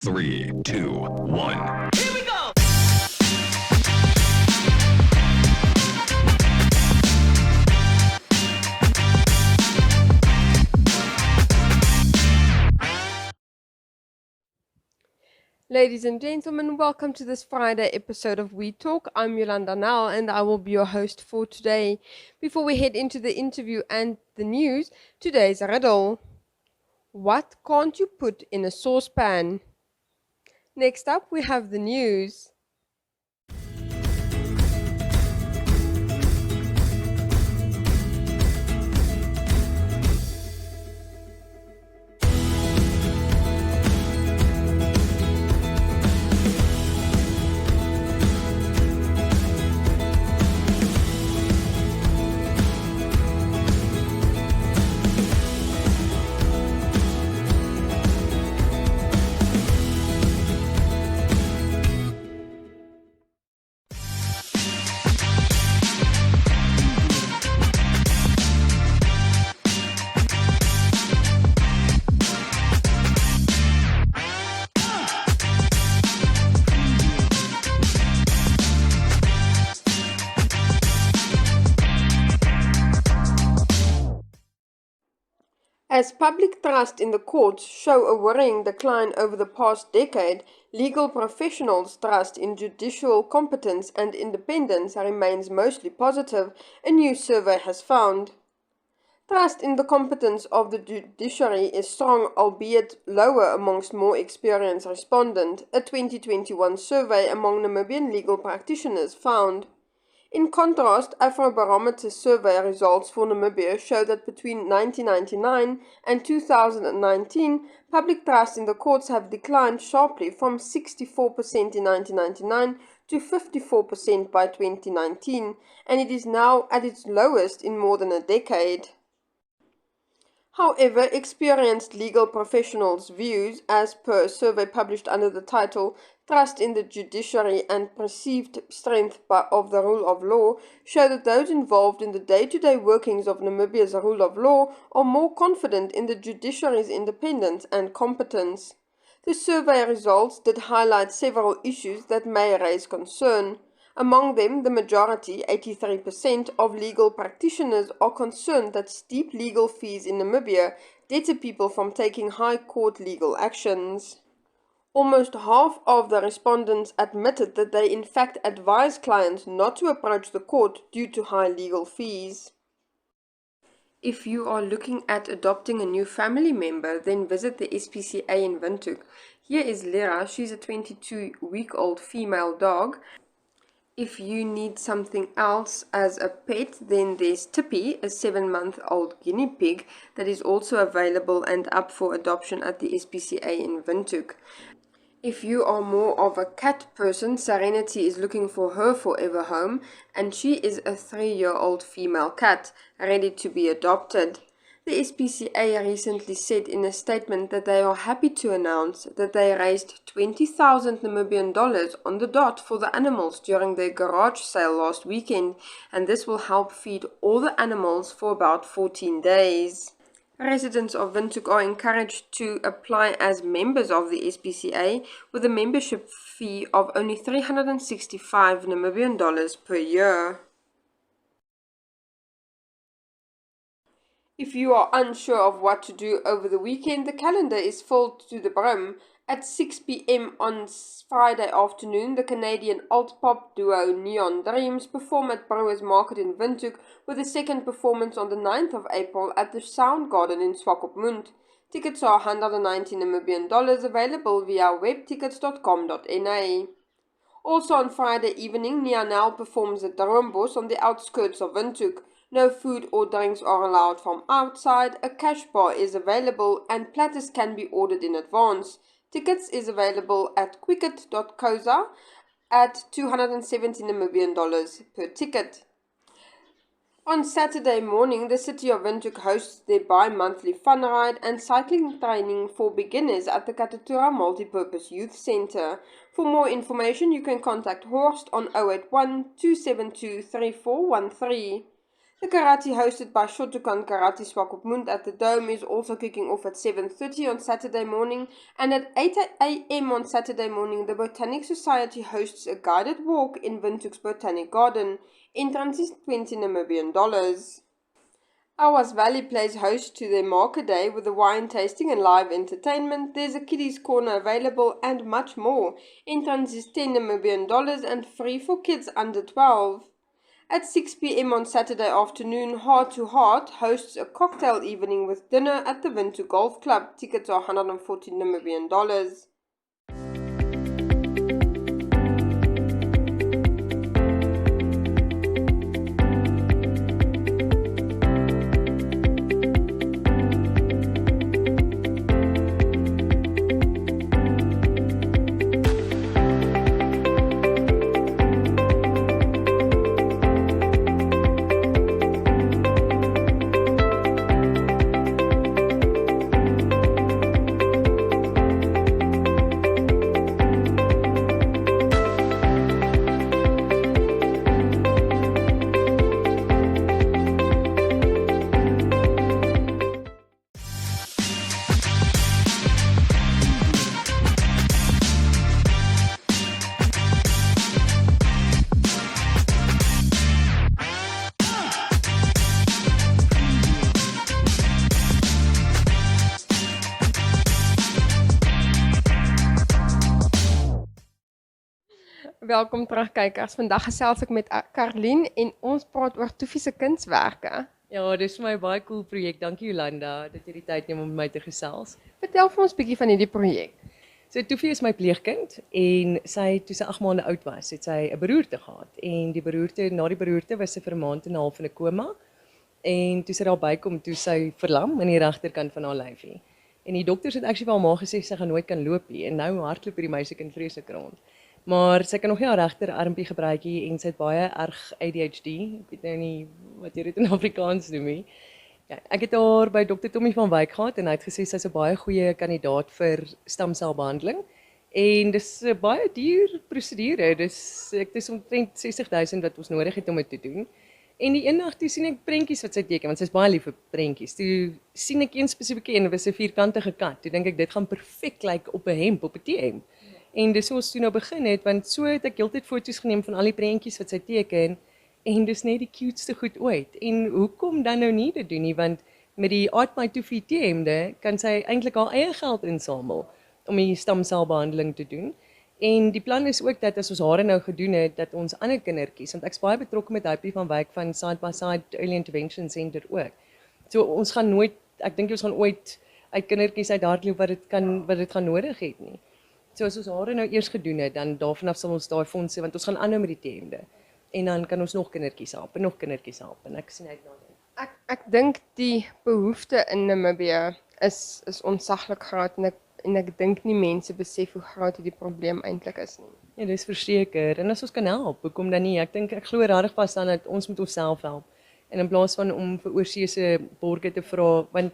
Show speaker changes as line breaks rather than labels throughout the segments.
3, 2, 1.
Here we go!
Ladies and gentlemen, welcome to this Friday episode of We Talk. I'm Yolanda Nell and I will be your host for today. Before we head into the interview and the news, today's riddle. What can't you put in a saucepan? Next up, we have the news. As public trust in the courts show a worrying decline over the past decade, legal professionals' trust in judicial competence and independence remains mostly positive, a new survey has found. Trust in the competence of the judiciary is strong, albeit lower amongst more experienced respondents, a 2021 survey among Namibian legal practitioners found. In contrast, Afrobarometer survey results for Namibia show that between 1999 and 2019, public trust in the courts have declined sharply from 64% in 1999 to 54% by 2019, and it is now at its lowest in more than a decade. However, experienced legal professionals' views, as per a survey published under the title Trust in the Judiciary and Perceived Strength of the Rule of Law, show that those involved in the day-to-day workings of Namibia's rule of law are more confident in the judiciary's independence and competence. The survey results did highlight several issues that may raise concern. Among them, the majority, 83%, of legal practitioners are concerned that steep legal fees in Namibia deter people from taking high court legal actions. Almost half of the respondents admitted that they in fact advise clients not to approach the court due to high legal fees. If you are looking at adopting a new family member, then visit the SPCA in Windhoek. Here is Lera, she's a 22-week-old female dog. If you need something else as a pet, then there's Tufi, a 7-month-old guinea pig that is also available and up for adoption at the SPCA in Windhoek. If you are more of a cat person, Serenity is looking for her forever home, and she is a 3-year-old female cat, ready to be adopted. The SPCA recently said in a statement that they are happy to announce that they raised 20,000 Namibian dollars on the dot for the animals during their garage sale last weekend, and this will help feed all the animals for about 14 days. Residents of Windhoek are encouraged to apply as members of the SPCA with a membership fee of only 365 Namibian dollars per year. If you are unsure of what to do over the weekend, the calendar is filled to the brim. At 6 p.m. on Friday afternoon, the Canadian alt-pop duo Neon Dreams perform at Brewers Market in Windhoek, with a second performance on the 9th of April at the Soundgarden in Swakopmund. Tickets are 190 Namibian dollars, available via webtickets.com.na. Also on Friday evening, Nianel performs at Darambos on the outskirts of Windhoek. No food or drinks are allowed from outside, a cash bar is available, and platters can be ordered in advance. Tickets is available at quicket.coza at 270 Namibian dollars per ticket. On Saturday morning, the city of Windhoek hosts their bi-monthly fun ride and cycling training for beginners at the Katatura Multipurpose Youth Centre. For more information, you can contact Horst on 081 272 3413. The karate hosted by Shotokan Karate Swakopmund at the Dome is also kicking off at 7:30 on Saturday morning, and at 8 a.m. on Saturday morning the Botanic Society hosts a guided walk in Windhoek's Botanic Garden. Entrance is $20 Namibian. Awas Valley plays host to their market day with a wine tasting and live entertainment. There's a kiddies corner available and much more. Entrance is $10 Namibian and free for kids under 12. At 6 p.m. on Saturday afternoon, Heart to Heart hosts a cocktail evening with dinner at the Windhoek Golf Club. Tickets are $140 Namibian. Welkom terug kykers. Vandag gesels ek met Karlien en ons praat oor Tufi se kunswerke.
Ja, dis vir my baie cool projek. Dankie Jolanda dat jy die tyd neem om met my te gesels.
Vertel vir ons 'n bietjie van hierdie projek.
So Tufi is my pleegkind en toe sy 8 maande oud was, het sy 'n beroerte gehad. En na die beroerte was sy vir 'n maand en 'n half in 'n koma. En toe sy daar bykom, toe sy verlam in die regterkant van haar lyfie. En die dokters het actually vir haar ma gesê sy gaan nooit kan loop nie en nou hardloop hierdie meisiekind vreeslik rond. Maar sy kan nog nie haar regterarmpie gebruik nie en sy het baie erg ADHD. Ek weet nou nie wat jy dit in Afrikaans noem nie. Ja, ek het haar by Dr. Tommy van Wyk gehad en hy het gesê sy's 'n baie goeie kandidaat vir stamselbehandeling. En dis 'n baie duur prosedure. Dis omtrent 60,000 wat ons nodig het om dit te doen. En die eendag toe sien ek prentjies wat sy teken want sy's baie lief vir prentjies. Toe sien ek een spesifieke een, was 'n vierkantige kat. Toe dink ek dit gaan perfek lyk op 'n hemp, op 'n T-hemp. En dis hoe ons toe nou begin het, want so het ek heeltyd foto's geneem van al die prentjies wat sy teken en dis net die cuteste goed ooit. En hoekom dan nou nie dit doen nie, want met die Art My Tufi T-hemde kan sy eintlik haar eie geld insamel om die stamselbehandeling te doen. En die plan is ook dat as ons hare nou gedoen het, dat ons ander kindertjies, want ek's baie betrokke met Hypie van Wyk van Side by Side Early Intervention Center ook. So ons gaan nooit, ek dink ons gaan ooit uit kindertjies uit hardloop wat dit gaan nodig het nie. So as ons hare nou eers gedoen het, dan daarvan af sal ons daai fondse, want ons gaan aanhou met die T-hemde. En dan kan ons nog kindertjies help en ek sien uit na dit.
Ek dink die behoefte in Namibië is onsaglik groot en ek dink nie mense besef hoe groot hierdie probleem eintlik is nie.
Ja, dis verseker. En as ons kan help, hoekom dan nie? Ek glo regtig vas aan dat ons moet onsself help. En in plaas van om vir oorsese borge te vra, want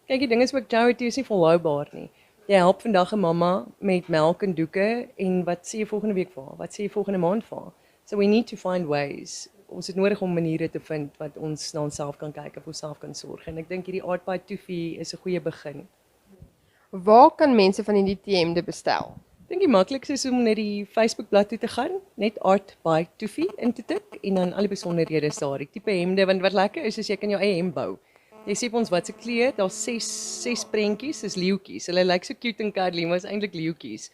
kyk, die ding is ook charity is nie volhoubaar nie. Jy help vandag 'n mamma met melk en doeke en wat sê jy volgende week vir haar? Wat sê jy volgende maand vir haar? So we need to find ways. Ons het nodig om maniere te vind wat ons na onsself kan kyk of onsself kan sorg. En ek dink hierdie Art by Tufi is 'n goeie begin.
Waar kan mense van hierdie T-hemde bestel?
Ek dink die maklikste is om net die Facebook bladsy toe te gaan, net Art by Tufi in te tik en dan al die besonderhede is daar. Die tipe hemde, want wat lekker is jy kan jou eie hemp bou. Jy sê vir ons wat se kleur, daar's 6 prentjies, is leeuetjies. Hulle lyk so cute en cuddly, maar is eintlik leeuetjies.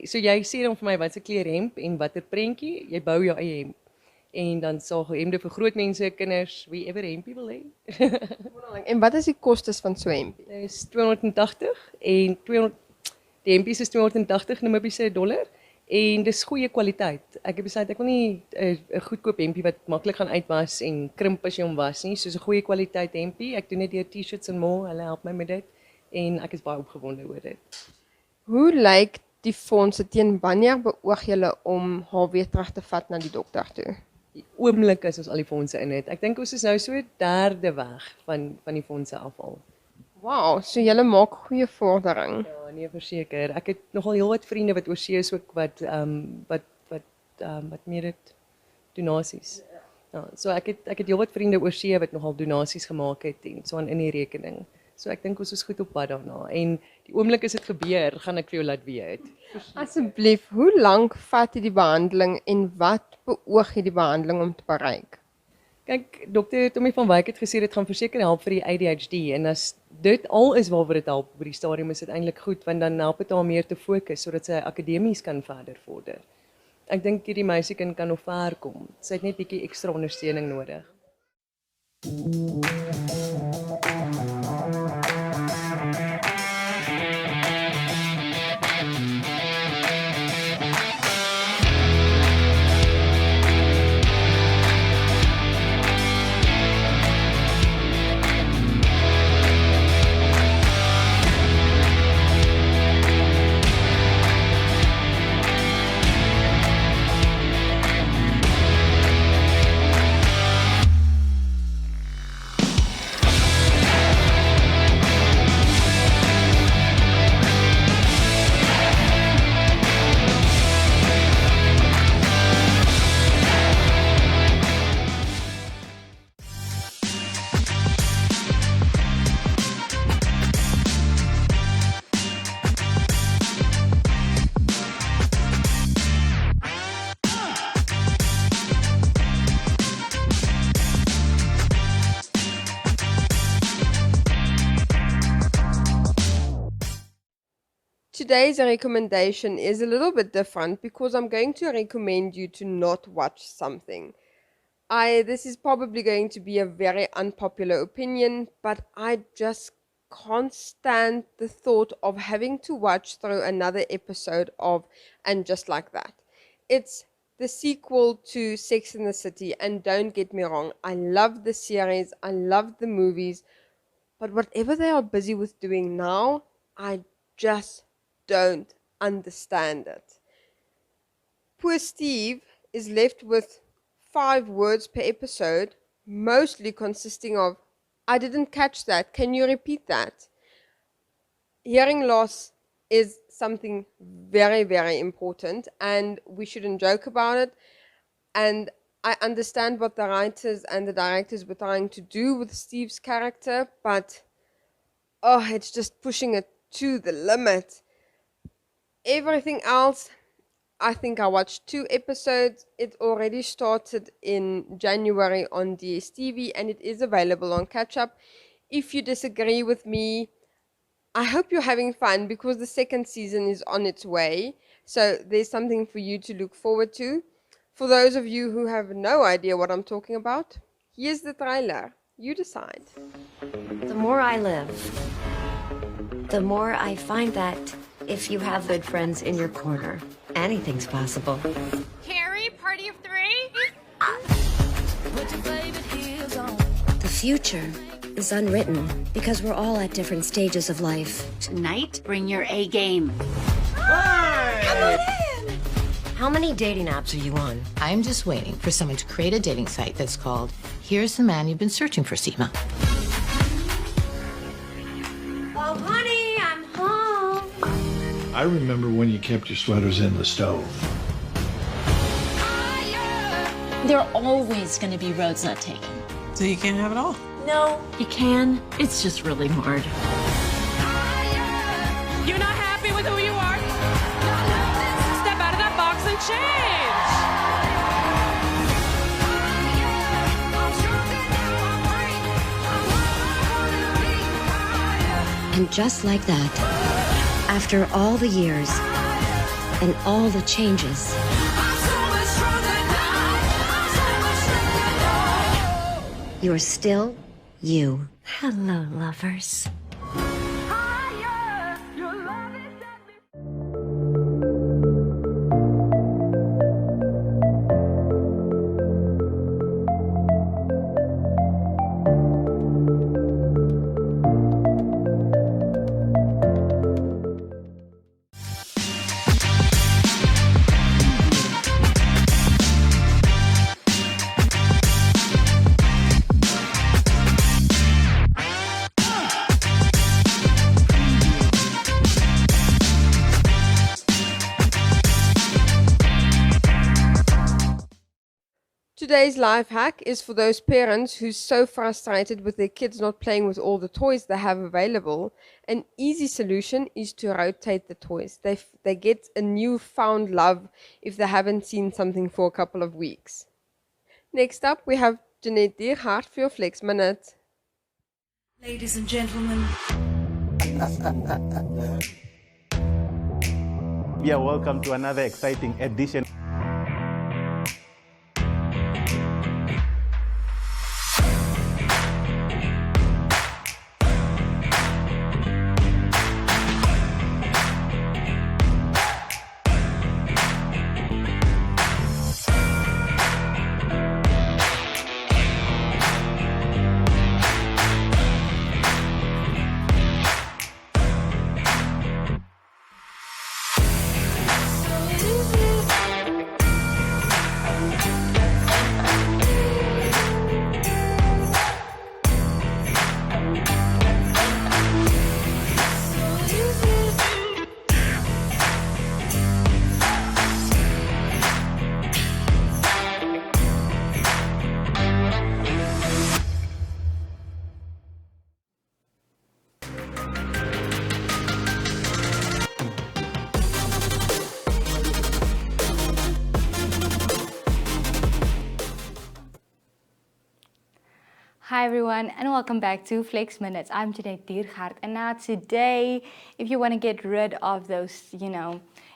So jy sê dan vir my wat se kleur hemp en watter prentjie, jy bou jou eie hemp. En dan sal hemde vir groot mense, kinders, wie ever hempie wil hê.
En wat is die kostes van so 'n hempie?
Dit is 280 en 200 die hempies is 280 Namibiese dollar en dis goeie kwaliteit. Ek het besluit ek wil nie 'n goedkoop hempie wat maklik gaan uitwas en krimp as jy hom was nie, soos 'n goeie kwaliteit hempie. Ek doen dit deur T-shirts en more, hulle help my met dit en ek is baie opgewonde oor dit.
Hoe lyk die fondse teen wanneer beoog julle om haar weer terug te vat na die dokter toe?
Die oomblik as ons al die fondse in het. Ek dink ons is nou so 'n derde weg van die fondse afval.
Wow, so julle maak goeie vordering.
Ja, nee, verseker. Ek het nogal heel wat vriende wat oorsee is ook wat meer dit donasies. Ja, so ek het heelwat vriende oor see wat nogal donasies gemaak het en so aan in die rekening. So ek dink ons is goed op pad daarna en die oomblik as dit gebeur, gaan ek vir jou laat weet.
Asseblief, hoe lank vat die behandeling en wat beoog die behandeling om te bereik?
Kyk, dokter Tommy van Wyk het gesê dit gaan verseker help vir die ADHD en as dit al is waaroor dit help op die stadium is dit eintlik goed want dan help dit haar meer te fokus sodat sy akademies kan verder vorder. Ek dink hierdie meisiekind kan nog ver kom. Sy het net bietjie ekstra ondersteuning nodig.
Today's recommendation is a little bit different because I'm going to recommend you to not watch something. This is probably going to be a very unpopular opinion, but I just can't stand the thought of having to watch through another episode of And Just Like That. It's the sequel to Sex and the City, and don't get me wrong, I love the series, I love the movies, but whatever they are busy with doing now, I just don't understand it. Poor Steve is left with 5 words per episode, mostly consisting of, I didn't catch that, can you repeat that? Hearing loss is something very, very important, and we shouldn't joke about it. And I understand what the writers and the directors were trying to do with Steve's character, but it's just pushing it to the limit. Everything else, I think I watched 2 episodes. It already started in January on DSTV and it is available on Catch Up. If you disagree with me, I hope you're having fun because the second season is on its way. So there's something for you to look forward to. For those of you who have no idea what I'm talking about, here's the trailer. You decide.
The more I live, the more I find that if you have good friends in your corner, anything's possible.
Carrie, party of 3?
The future is unwritten because we're all at different stages of life.
Tonight, bring your A game.
How many dating apps are you on?
I'm just waiting for someone to create a dating site that's called Here's the Man You've Been Searching for, Seema.
Oh, honey, I'm home.
I remember when you kept your sweaters in the stove.
There are always going to be roads not taken.
So you can't have it all?
No, you can. It's just really hard.
You're not happy with who you are? Step out of that box and change.
And just like that, after all the years and all the changes, you're still you. Hello, lovers.
Today's life hack is for those parents who's so frustrated with their kids not playing with all the toys they have available. An easy solution is to rotate the toys. They get a newfound love if they haven't seen something for a couple of weeks. Next up, we have Jeanette Diergaard for your Flex Minute.
Ladies and gentlemen.
Yeah, welcome to another exciting edition.
Hi everyone and welcome back to Flex Minutes. I'm Jeanette Diergaard, and now today, if you want to get rid of those,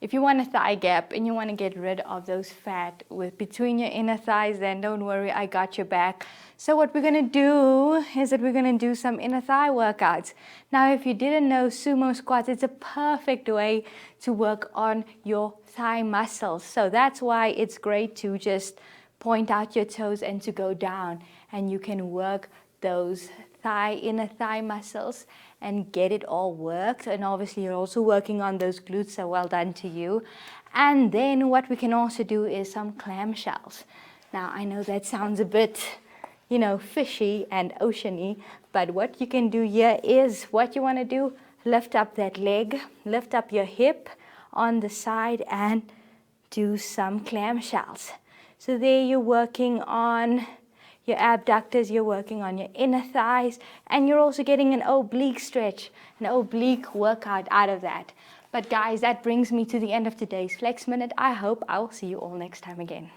if you want a thigh gap and you want to get rid of those fat between your inner thighs, then don't worry, I got your back. So what we're going to do is that we're going to do some inner thigh workouts. Now if you didn't know, sumo squats, it's a perfect way to work on your thigh muscles. So that's why it's great to just point out your toes and to go down, and you can work those inner thigh muscles and get it all worked. And obviously you're also working on those glutes, so well done to you. And then what we can also do is some clamshells. Now I know that sounds a bit, fishy and oceany, but what you can do here is, what you want to do, lift up that leg, lift up your hip on the side and do some clamshells. So there you're working on your abductors, you're working on your inner thighs, and you're also getting an oblique stretch, an oblique workout out of that. But guys, that brings me to the end of today's Flex Minute. I hope I will see you all next time again.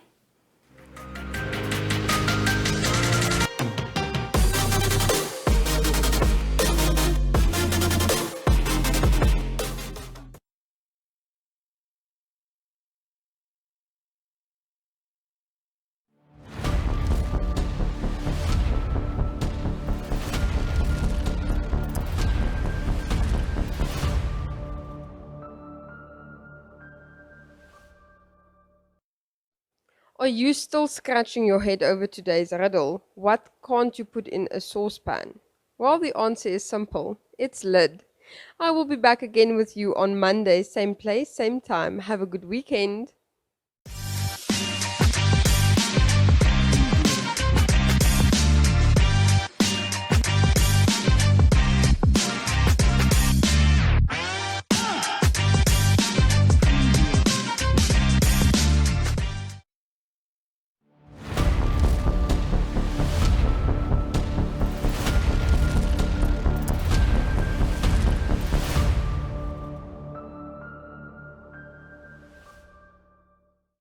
Are you still scratching your head over today's riddle? What can't you put in a saucepan? Well, the answer is simple. It's lid. I will be back again with you on Monday, same place, same time. Have a good weekend.